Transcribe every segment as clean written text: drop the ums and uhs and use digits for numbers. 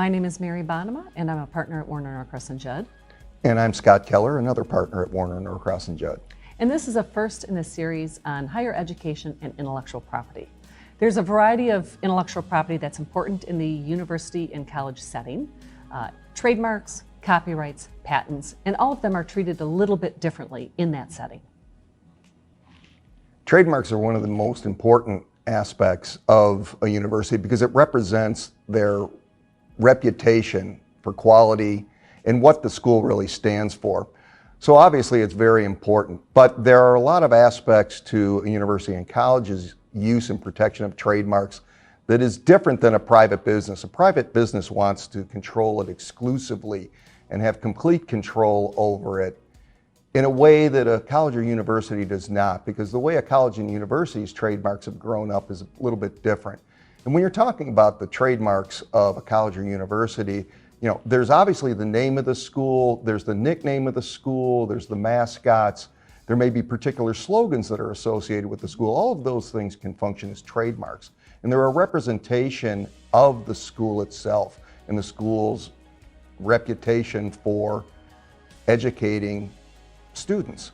My name is Mary Bonema, and I'm a partner at Warner Norcross and Judd. And I'm Scott Keller, another partner at Warner Norcross and Judd. And this is a first in a series on higher education and intellectual property. There's a variety of intellectual property that's important in the university and college setting. Trademarks, copyrights, patents, and all of them are treated a little bit differently in that setting. Trademarks are one of the most important aspects of a university because it represents their reputation for quality and what the school really stands for. So obviously it's very important, but there are a lot of aspects to a university and college's use and protection of trademarks that is different than a private business. A private business wants to control it exclusively and have complete control over it in a way that a college or university does not, because the way a college and university's trademarks have grown up is a little bit different. And when you're talking about the trademarks of a college or university, there's obviously the name of the school, there's the nickname of the school, there's the mascots, there may be particular slogans that are associated with the school. All of those things can function as trademarks. And they're a representation of the school itself and the school's reputation for educating students.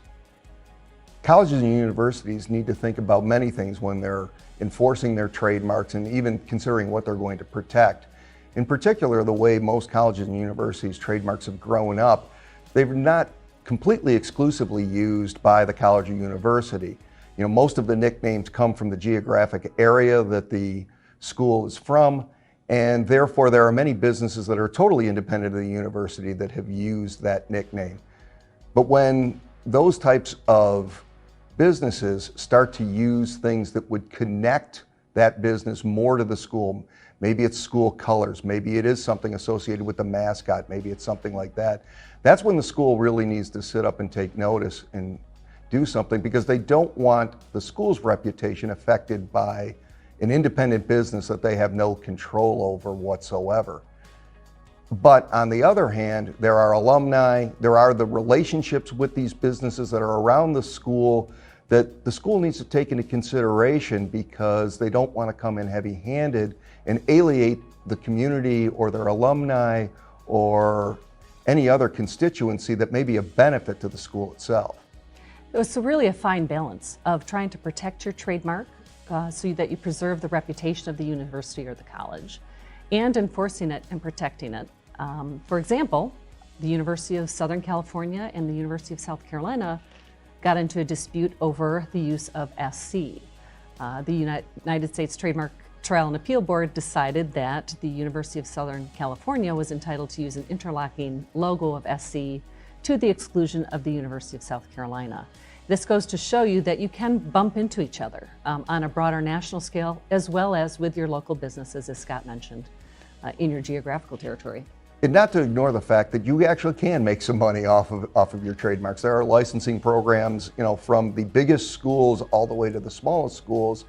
Colleges and universities need to think about many things when they're enforcing their trademarks and even considering what they're going to protect. In particular, the way most colleges and universities' trademarks have grown up, they've not completely exclusively used by the college or university. Most of the nicknames come from the geographic area that the school is from, and therefore there are many businesses that are totally independent of the university that have used that nickname. But when those types of businesses start to use things that would connect that business more to the school, maybe it's school colors, maybe it is something associated with the mascot, maybe it's something like that, that's when the school really needs to sit up and take notice and do something, because they don't want the school's reputation affected by an independent business that they have no control over whatsoever. But on the other hand, there are alumni, there are the relationships with these businesses that are around the school that the school needs to take into consideration, because they don't want to come in heavy-handed and alienate the community or their alumni or any other constituency that may be a benefit to the school itself. It's really a fine balance of trying to protect your trademark so that you preserve the reputation of the university or the college, and enforcing it and protecting it. For example, the University of Southern California and the University of South Carolina got into a dispute over the use of SC. The United States Trademark Trial and Appeal Board decided that the University of Southern California was entitled to use an interlocking logo of SC to the exclusion of the University of South Carolina. This goes to show you that you can bump into each other on a broader national scale, as well as with your local businesses, as Scott mentioned, in your geographical territory. And not to ignore the fact that you actually can make some money off of your trademarks. There are licensing programs, from the biggest schools all the way to the smallest schools.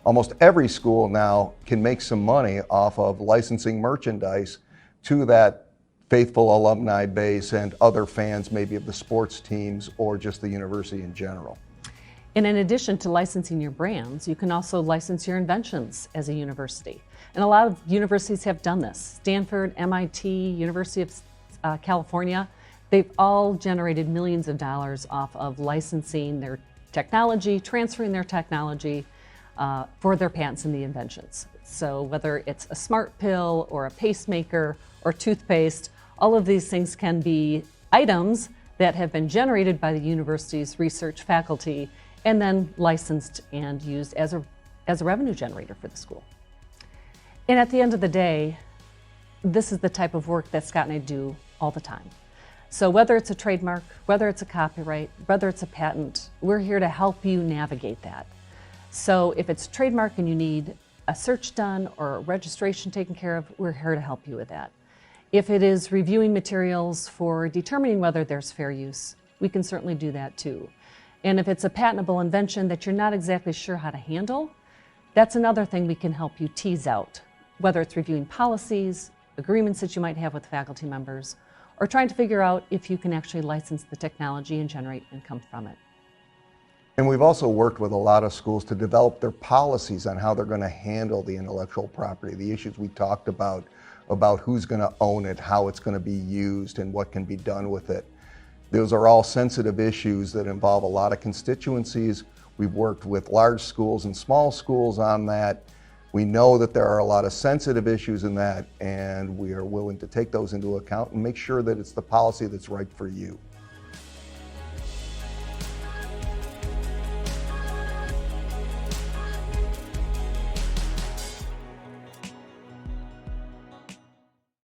Almost every school now can make some money off of licensing merchandise to that faithful alumni base and other fans, maybe of the sports teams or just the university in general. And in addition to licensing your brands, you can also license your inventions as a university. And a lot of universities have done this. Stanford, MIT, University of California, they've all generated millions of dollars off of licensing their technology, transferring their technology for their patents and the inventions. So whether it's a smart pill or a pacemaker or toothpaste, all of these things can be items that have been generated by the university's research faculty and then licensed and used as a revenue generator for the school. And at the end of the day, this is the type of work that Scott and I do all the time. So whether it's a trademark, whether it's a copyright, whether it's a patent, we're here to help you navigate that. So if it's a trademark and you need a search done or a registration taken care of, we're here to help you with that. If it is reviewing materials for determining whether there's fair use, we can certainly do that too. And if it's a patentable invention that you're not exactly sure how to handle, that's another thing we can help you tease out, whether it's reviewing policies, agreements that you might have with faculty members, or trying to figure out if you can actually license the technology and generate income from it. And we've also worked with a lot of schools to develop their policies on how they're going to handle the intellectual property, the issues we talked about about who's going to own it, how it's going to be used, and what can be done with it. Those are all sensitive issues that involve a lot of constituencies. We've worked with large schools and small schools on that. We know that there are a lot of sensitive issues in that, and we are willing to take those into account and make sure that it's the policy that's right for you.